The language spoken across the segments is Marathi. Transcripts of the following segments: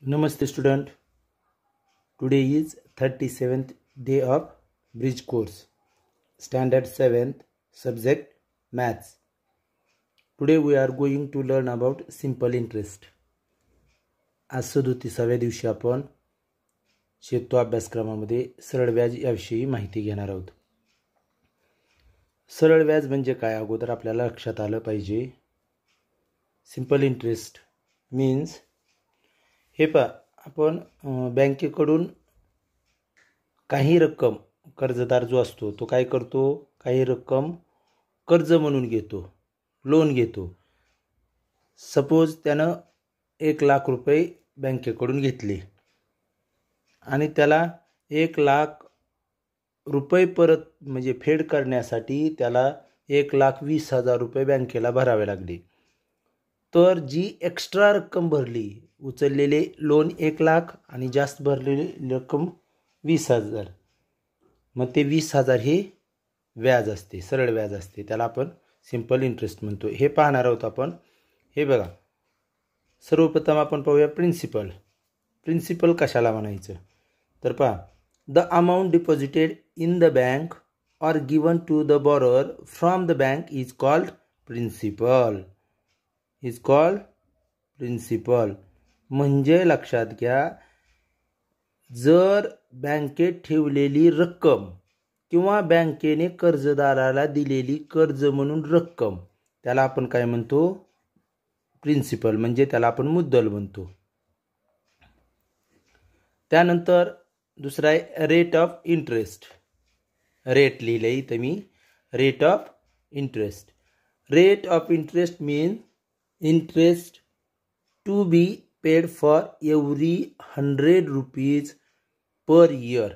Namaste student. Today is 37th day of bridge course, standard 7th, subject maths. Today we are going to learn about simple interest. आज 37व्या दिवशी आपण शेतो अभ्यासक्रमामध्ये सरळ व्याज याविषयी माहिती घेणार आहोत. सरळ व्याज म्हणजे काय अगोदर आपल्याला लक्षात आलं पाहिजे. सिंपल इंटरेस्ट मीन्स हे आपण बँकेकडून काही रक्कम कर्जदार जो असतो तो काय करतो, काही रक्कम कर्ज म्हणून घेतो, लोन घेतो. सपोज त्यानं 1,00,000 रुपये बँकेकडून घेतले आणि त्याला 1,00,000 रुपये परत म्हणजे फेड करण्यासाठी त्याला 1,20,000 रुपये बँकेला भरावे लागले. तर जी एक्स्ट्रा रक्कम भरली, उचललेले लोन 1,00,000 आणि जास्त भरलेली रक्कम 20,000, मग ते 20,000 हे व्याज असते, सरळ व्याज असते. त्याला आपण सिंपल इंटरेस्ट म्हणतो. हे पाहणार आहोत आपण. हे बघा, सर्वप्रथम आपण पाहूया प्रिन्सिपल. प्रिन्सिपल कशाला म्हणायचं तर पहा, the amount deposited in the bank or given to the borrower from the bank is called principal. Is called principal. म्हणजे लक्षात घ्या, जर बँकेत ठेवलेली रक्कम किंवा बँकेने कर्जदाराला दिलेली कर्ज म्हणून रक्कम, त्याला आपण काय म्हणतो, प्रिन्सिपल. म्हणजे त्याला आपण मुद्दल म्हणतो. त्यानंतर दुसरा आहे रेट ऑफ इंटरेस्ट. रेट लिहिले इथं मी, rate of interest. Rate of interest mean interest to be paid for every 100 rupees per year.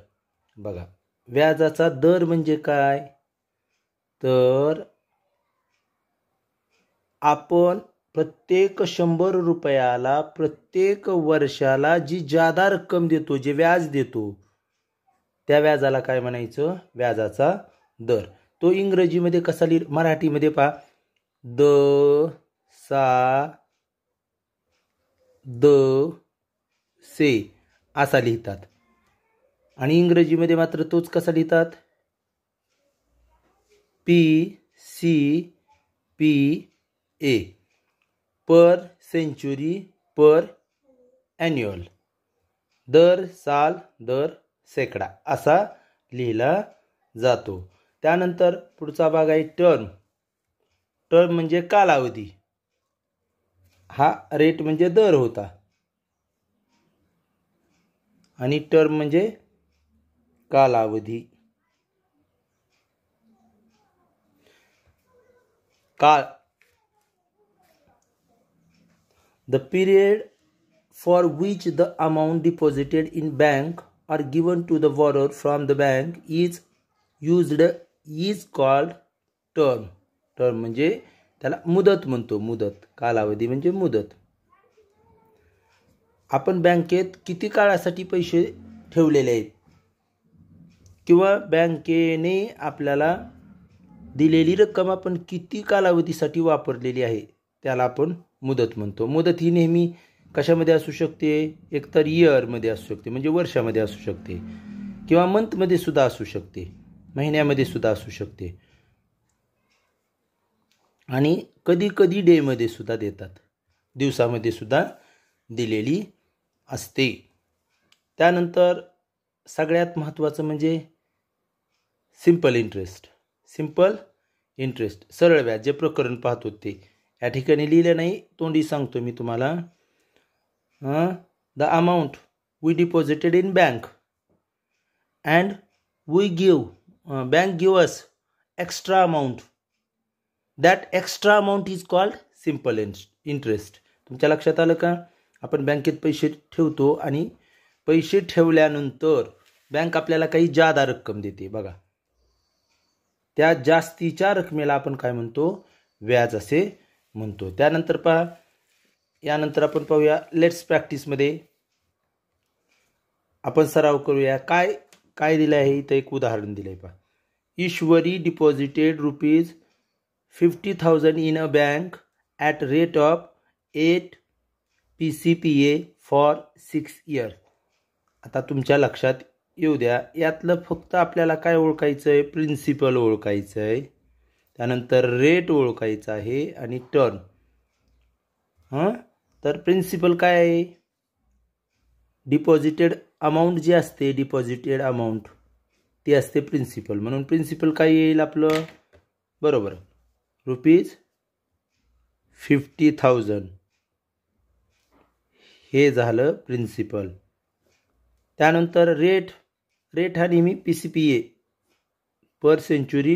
बघा, व्याजाचा दर म्हणजे काय तर आपण प्रत्येक 100 रुपयाला प्रत्येक वर्षाला जी जादा रक्कम देतो, जे व्याज देतो, त्या व्याजाला काय म्हणायचं, व्याजाचा दर. तो इंग्रजीमध्ये कसा मराठीमध्ये पहा, द सा द से असा लिहितात आणि इंग्रजीमध्ये मात्र तोच कसा लिहितात, P C P A, per century per annual, दर साल दर शेकडा असा लिहिला जातो. त्यानंतर पुढचा भाग आहे टर्म. टर्म म्हणजे कालावधी. हा रेट म्हणजे दर होता आणि टर्म म्हणजे कालावधी. काळ, the period for which the amount deposited in bank or given to the borrower from the bank is used is called term. term म्हणजे त्याला मुदत म्हणतो. मुदत, कालावधी म्हणजे मुदत. आपण बँकेत किती काळासाठी पैसे ठेवलेले आहेत किंवा बँकेने आपल्याला दिलेली रक्कम आपण किती कालावधीसाठी वापरलेली आहे त्याला आपण मुदत म्हणतो. मुदत ही नेहमी कशामध्ये असू शकते, एकतर इयरमध्ये असू शकते म्हणजे वर्षामध्ये असू शकते, किंवा मंथमध्ये सुद्धा असू शकते, महिन्यामध्ये सुद्धा असू शकते, आणि कधी कधी डेमध्ये सुद्धा देतात, दिवसामध्ये सुद्धा दिलेली असते. त्यानंतर सगळ्यात महत्त्वाचं म्हणजे सिंपल इंटरेस्ट. सिंपल इंटरेस्ट, सरळ व्याज, जे प्रकरण पाहतो ते या ठिकाणी लिहिलं नाही, तोंडी सांगतो मी तुम्हाला. The amount we deposited in bank and we give bank give us extra amount. That extra amount is called simple interest. तुमच्या लक्षात आलं का? आपण बँकेत पैसे ठेवतो आणि पैसे ठेवल्यानंतर बँक आपल्याला काही जादा रक्कम देते. बघा, त्या जास्तीच्या रकमेला आपण काय म्हणतो, व्याज असे म्हणतो. त्यानंतर पहा, यानंतर आपण पाहूया लेट्स प्रॅक्टिसमध्ये आपण सराव करूया. काय काय दिलं आहे इथं, एक उदाहरण दिलं आहे पहा. Ishwari deposited rupees 50,000 in a bank at rate of 8 PCPA for 6 years. आता तुमच्या लक्षात येऊ द्या, यातलं फक्त आपल्याला काय ओळखायचं आहे, प्रिन्सिपल ओळखायचं आहे, त्यानंतर रेट ओळखायचा आहे आणि टर्म. तर प्रिन्सिपल काय आहे, डिपॉझिटेड अमाऊंट जी असते, डिपॉझिटेड अमाऊंट ती असते प्रिन्सिपल. म्हणून प्रिन्सिपल काय येईल आपलं, बरोबर, ₹50,000 हे झालं प्रिन्सिपल. त्यानंतर रेट हा नेहमी PCPA पर सेंचुरी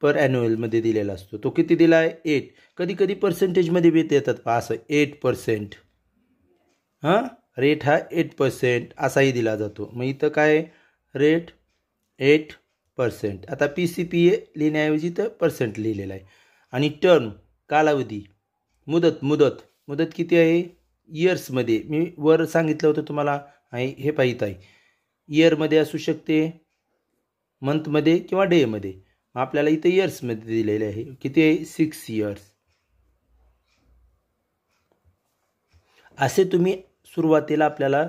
पर ॲन्युअलमध्ये दिलेला असतो. तो किती दिला आहे, 8. कधी कधी पर्सेंटेजमध्ये बी येतात असं 8%. रेट हा 8% असाही दिला जातो. मग इथं काय रेट 8%. आता PCPA लिहिण्याऐवजी तर पर्सेंट लिहिलेला आहे. आणि टर्म कालावधी, मुदत किती आहे, इयर्समध्ये. मी वर सांगितलं होतं तुम्हाला, हे पाहिजे आहे, इयरमध्ये असू शकते, मंथमध्ये किंवा डेमध्ये. आपल्याला इथे इयर्समध्ये दिलेले आहे. किती आहे, 6 इयर्स. असे तुम्ही सुरुवातीला आपल्याला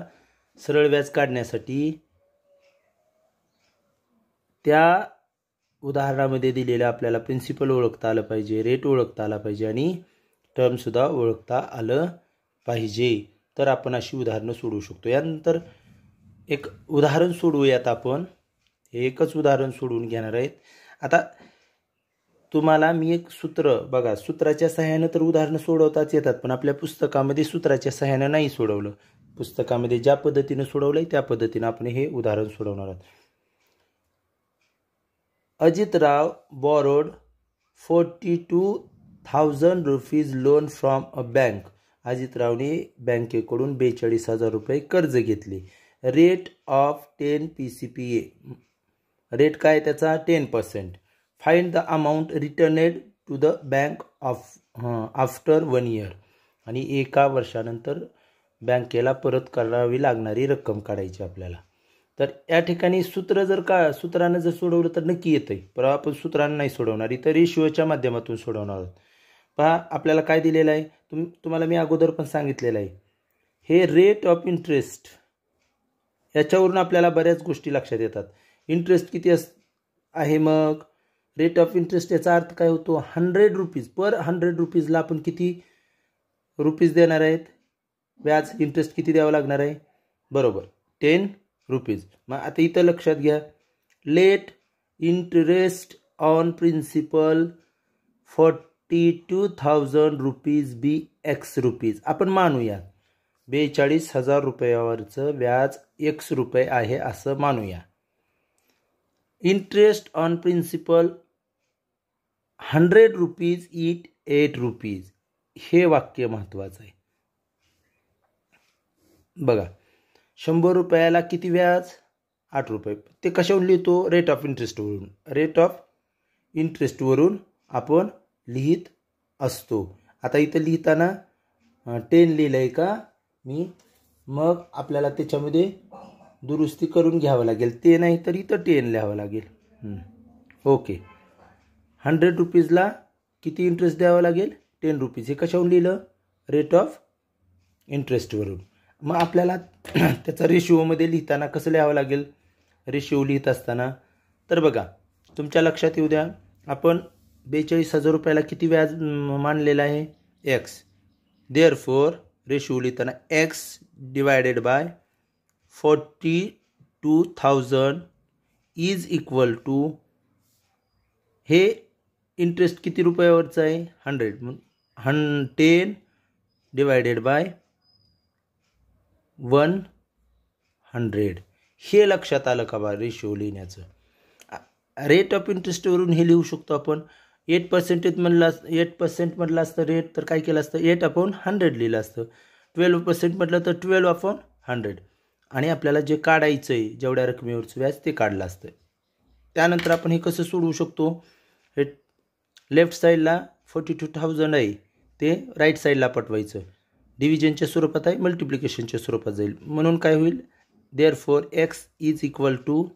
सरळ व्याज काढण्यासाठी त्या उदाहरणामध्ये दिलेलं आपल्याला प्रिन्सिपल ओळखता आलं पाहिजे, रेट ओळखता आला पाहिजे आणि टर्मसुद्धा ओळखता आलं पाहिजे. तर आपण अशी उदाहरणं सोडवू शकतो. यानंतर एक उदाहरण सोडवूयात आपण. एकच उदाहरण सोडवून घेणार आहेत. आता तुम्हाला मी एक सूत्र बघा, सूत्राच्या सहाय्यानं तर उदाहरणं सोडवताच येतात, पण आपल्या पुस्तकामध्ये सूत्राच्या सहाय्यानं नाही सोडवलं. पुस्तकामध्ये ज्या पद्धतीनं सोडवलं त्या पद्धतीनं आपण हे उदाहरण सोडवणार आहोत. Ajitrao borrowed 42,000 rupees loan from a bank. अजितरावने बँकेकडून 42,000 रुपये कर्ज घेतले. Rate of 10 PCPA. रेट काय त्याचा, 10%. Find the amount returned to the bank after 1 year. आणि 1 वर्षानंतर बँकेला परत करावी लागणारी रक्कम काढायची आपल्याला. तर या ठिकाणी सूत्रानं जर सोडवलं तर नक्की येतं आहे, पण आपण सूत्रानं नाही सोडवणार, इथं रेशिओच्या माध्यमातून सोडवणार आहोत. पहा आपल्याला काय दिलेलं आहे, तुम्हाला मी अगोदर पण सांगितलेलं आहे, हे रेट ऑफ इंटरेस्ट. याच्यावरून आपल्याला बऱ्याच गोष्टी लक्षात येतात. इंटरेस्ट किती आहे, मग रेट ऑफ इंटरेस्ट याचा अर्थ काय होतो, 100 रुपीज पर 100 रुपीजला आपण किती रुपीज देणार आहेत, व्याज इंटरेस्ट किती द्यावं लागणार आहे, बरोबर 10 रुपीज. मग आता इथं लक्षात घ्या, let interest on principal 42,000 rupees be X rupees. आपण मानूया 42,000 रुपयावरचं व्याज x रुपये आहे असं मानूया. Interest on principal 100 rupees it 8 rupees. हे वाक्य महत्वाचं आहे. बघा 100 रुपयाला किती व्याज, 8 रुपये. ते कशावरून लिहितो, रेट ऑफ इंटरेस्टवरून. रेट ऑफ इंटरेस्टवरून आपण लिहित असतो. आता इथं लिहिताना 10 लिहिलं आहे का मी, मग आपल्याला त्याच्यामध्ये दुरुस्ती करून घ्यावं लागेल. ते नाही तर इथं 10 लिहावं लागेल. ओके, 100 रुपीजला किती इंटरेस्ट द्यावं लागेल, 10 रुपीज. हे कशावरून लिहिलं, रेट ऑफ इंटरेस्टवरून. मग आपल्याला त्याचा रेशिओमध्ये लिहिताना कसं लिहावं लागेल, रेशिओ लिहित असताना. तर बघा तुमच्या लक्षात येऊ द्या, आपण 42,000 रुपयाला किती व्याज मानलेलं आहे, x. देअरफॉर रेशिओ लिहिताना x divided by 42,000 is equal to, हे इंटरेस्ट किती रुपयावरचं आहे, 100. 10 डिवायडेड बाय 100. हे लक्षात आलं का बा रेशिओ लिहिण्याचं. रेट ऑफ इंटरेस्टवरून हे लिहू शकतो आपण. 8% म्हटलं असतं रेट, तर काय केलं असतं, 8/100 लिहिलं असतं. 12% म्हटलं तर 12/100. आणि आपल्याला जे काढायचं आहे जेवढ्या रकमेवरचं व्याज ते काढलं असतं. त्यानंतर आपण हे कसं सोडवू शकतो, हे लेफ्ट साईडला 42,000 आहे ते राईट साईडला पटवायचं. डिव्हिजनच्या स्वरूपात आहे, मल्टिप्लिकेशनच्या स्वरूपात जाईल. म्हणून काय होईल, therefore x is equal to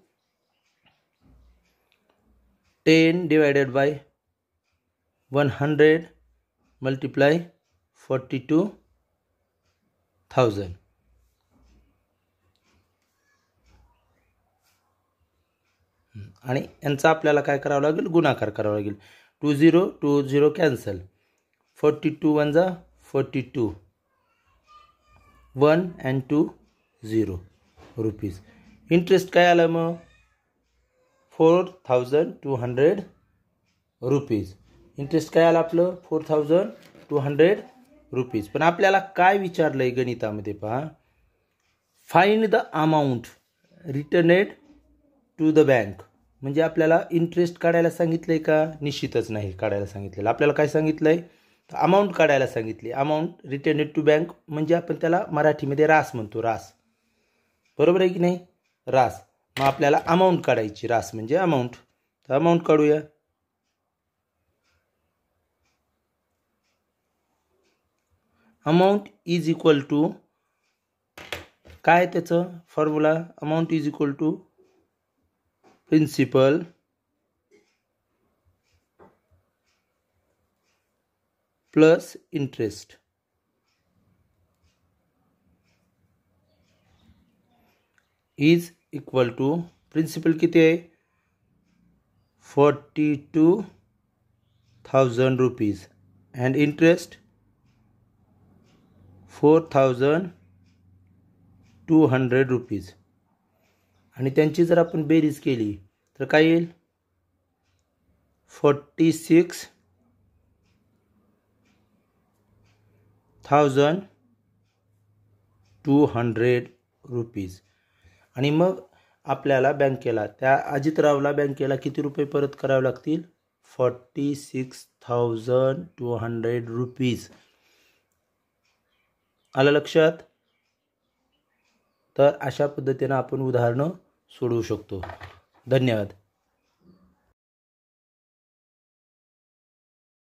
10 divided by 100 multiply 42,000. आणि यांचा आपल्याला काय करावं लागेल, गुणाकार करावा लागेल. 20 कॅन्सल, 42 1 जा 42, 1 and 2 0 रुपीज. इंटरेस्ट काय आलं मग 4200 रुपीज. इंटरेस्ट काय आलं आपलं 4200 रुपीज. पण आपल्याला काय विचारलं आहे गणितामध्ये पहा, find the amount returned to the bank. म्हणजे आपल्याला इंटरेस्ट काढायला सांगितलं आहे का, निश्चितच नाही काढायला सांगितलेलं. आपल्याला काय सांगितलं आहे, तर अमाऊंट काढायला सांगितली. अमाऊंट रिटर्नेड टू बँक म्हणजे आपण त्याला मराठीमध्ये रास म्हणतो, रास. बरोबर आहे की नाही, रास. मग आपल्याला अमाऊंट काढायची, रास म्हणजे अमाऊंट. तर अमाऊंट काढूया. अमाऊंट इज इक्वल टू काय त्याचं formula, amount is equal to principal plus interest. Is equal to principal किती आहे 42,000 रुपीज अँड इंटरेस्ट 4,200 रुपीज. आणि त्यांची जर आपण बेरीज केली तर काय येईल 46,200 रुपीज. आणि मग आपल्याला बँकेला, त्या अजितरावला बँकेला किती रुपये परत करावे लागतील 46,200 रुपीज. आलं लक्षात. तर अशा पद्धतीने आपण उदाहरणं सोडवू शकतो. धन्यवाद.